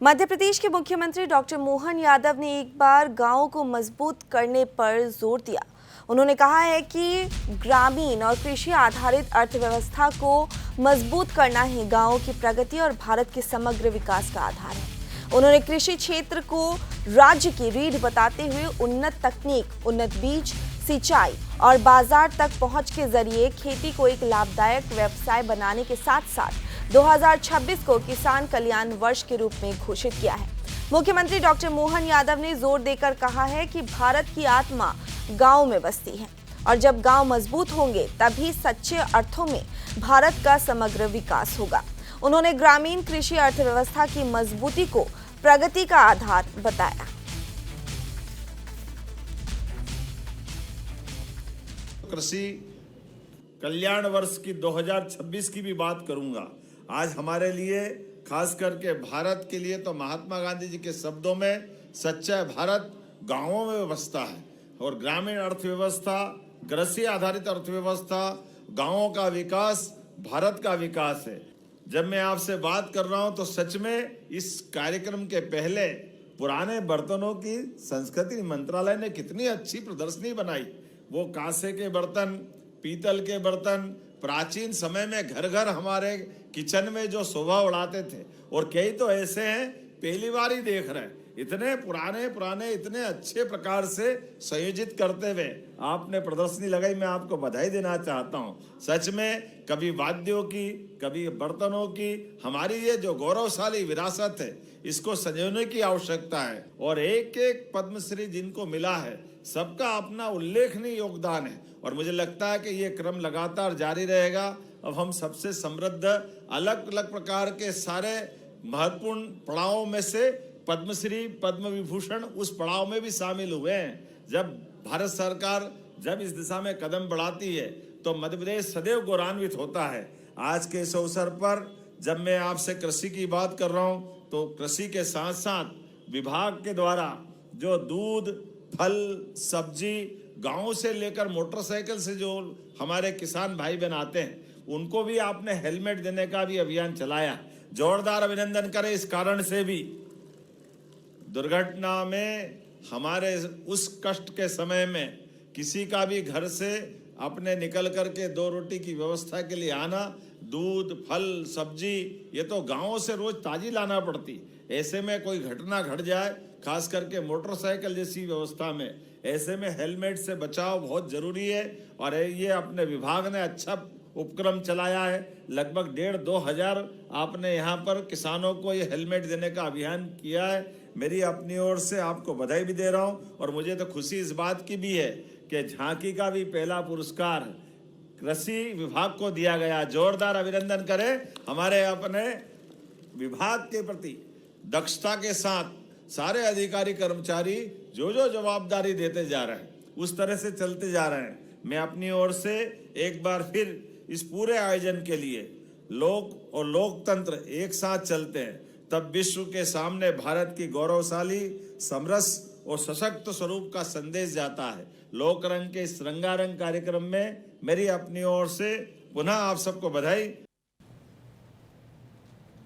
मध्य प्रदेश के मुख्यमंत्री डॉक्टर मोहन यादव ने एक बार गांवों को मजबूत करने पर जोर दिया। उन्होंने कहा है कि ग्रामीण और कृषि आधारित अर्थव्यवस्था को मजबूत करना ही गांवों की प्रगति और भारत के समग्र विकास का आधार है। उन्होंने कृषि क्षेत्र को राज्य की रीढ़ बताते हुए उन्नत तकनीक, उन्नत बीज, सिंचाई और बाजार तक पहुंच के जरिए खेती को एक लाभदायक व्यवसाय बनाने के साथ साथ 2026 को किसान कल्याण वर्ष के रूप में घोषित किया है। मुख्यमंत्री डॉक्टर मोहन यादव ने जोर देकर कहा है कि भारत की आत्मा गांव में बसती है और जब गांव मजबूत होंगे तभी सच्चे अर्थों में भारत का समग्र विकास होगा। उन्होंने ग्रामीण कृषि अर्थव्यवस्था की मजबूती को प्रगति का आधार बताया। कृषि कल्याण वर्ष की 2026 की भी बात करूंगा। आज हमारे लिए, खास करके भारत के लिए, तो महात्मा गांधी जी के शब्दों में सच्चा भारत गांवों में बसता है और ग्रामीण अर्थव्यवस्था, कृषि आधारित अर्थव्यवस्था, गांवों का विकास भारत का विकास है। जब मैं आपसे बात कर रहा हूं तो सच में इस कार्यक्रम के पहले पुराने बर्तनों की संस्कृति मंत्रालय ने कितनी अच्छी प्रदर्शनी बनाई। वो कांसे के बर्तन, पीतल के बर्तन प्राचीन समय में घर घर हमारे किचन में जो शोभा उड़ाते थे, और कई तो ऐसे हैं पहली बार ही देख रहे हैं। इतने पुराने इतने अच्छे प्रकार से संयोजित करते हुए आपने प्रदर्शनी लगाई। मैं आपको बधाई देना चाहता हूं। सच में कभी वाद्यों की, कभी बर्तनों की, हमारी ये जो गौरवशाली विरासत है इसको संजोने की आवश्यकता है। और एक एक पद्मश्री जिनको मिला है सबका अपना उल्लेखनीय योगदान है और मुझे लगता है कि ये क्रम लगातार जारी रहेगा। अब हम सबसे समृद्ध अलग अलग प्रकार के सारे महत्वपूर्ण पड़ावों में से पद्मश्री, पद्म विभूषण उस पड़ाव में भी शामिल हुए हैं। जब भारत सरकार जब इस दिशा में कदम बढ़ाती है तो मध्य प्रदेश सदैव गौरवान्वित होता है। आज के इस अवसर पर जब मैं आपसे कृषि की बात कर रहा हूँ तो कृषि के साथ साथ विभाग के द्वारा जो दूध, फल, सब्जी, गाँव से लेकर मोटरसाइकिल से जो हमारे किसान भाई बहन आते हैं उनको भी आपने हेलमेट देने का भी अभियान चलाया। जोरदार अभिनंदन करें। इस कारण से भी दुर्घटना में हमारे उस कष्ट के समय में किसी का भी घर से अपने निकल करके दो रोटी की व्यवस्था के लिए आना, दूध, फल, सब्जी, ये तो गाँव से रोज ताजी लाना पड़ती। ऐसे में कोई घटना घट जाए, खास करके मोटरसाइकिल जैसी व्यवस्था में, ऐसे में हेलमेट से बचाव बहुत जरूरी है। और ये अपने विभाग ने अच्छा उपक्रम चलाया है। लगभग 1,500-2 हज़ार आपने यहाँ पर किसानों को ये हेलमेट देने का अभियान किया है। मेरी अपनी ओर से आपको बधाई भी दे रहा हूँ और मुझे तो खुशी इस बात की भी है कि झांकी का भी पहला पुरस्कार कृषि विभाग को दिया गया। जोरदार अभिनंदन करें हमारे अपने विभाग के प्रति। दक्षता के साथ सारे अधिकारी कर्मचारी जो जवाबदारी देते जा रहे हैं उस तरह से चलते जा रहे हैं। मैं अपनी ओर से एक बार फिर इस पूरे आयोजन के लिए लोक और लोकतंत्र एक साथ चलते हैं तब विश्व के सामने भारत की गौरवशाली, समरस और सशक्त स्वरूप का संदेश जाता है। लोक रंग के इस रंगारंग कार्यक्रम में मेरी अपनी ओर से पुनः आप सबको बधाई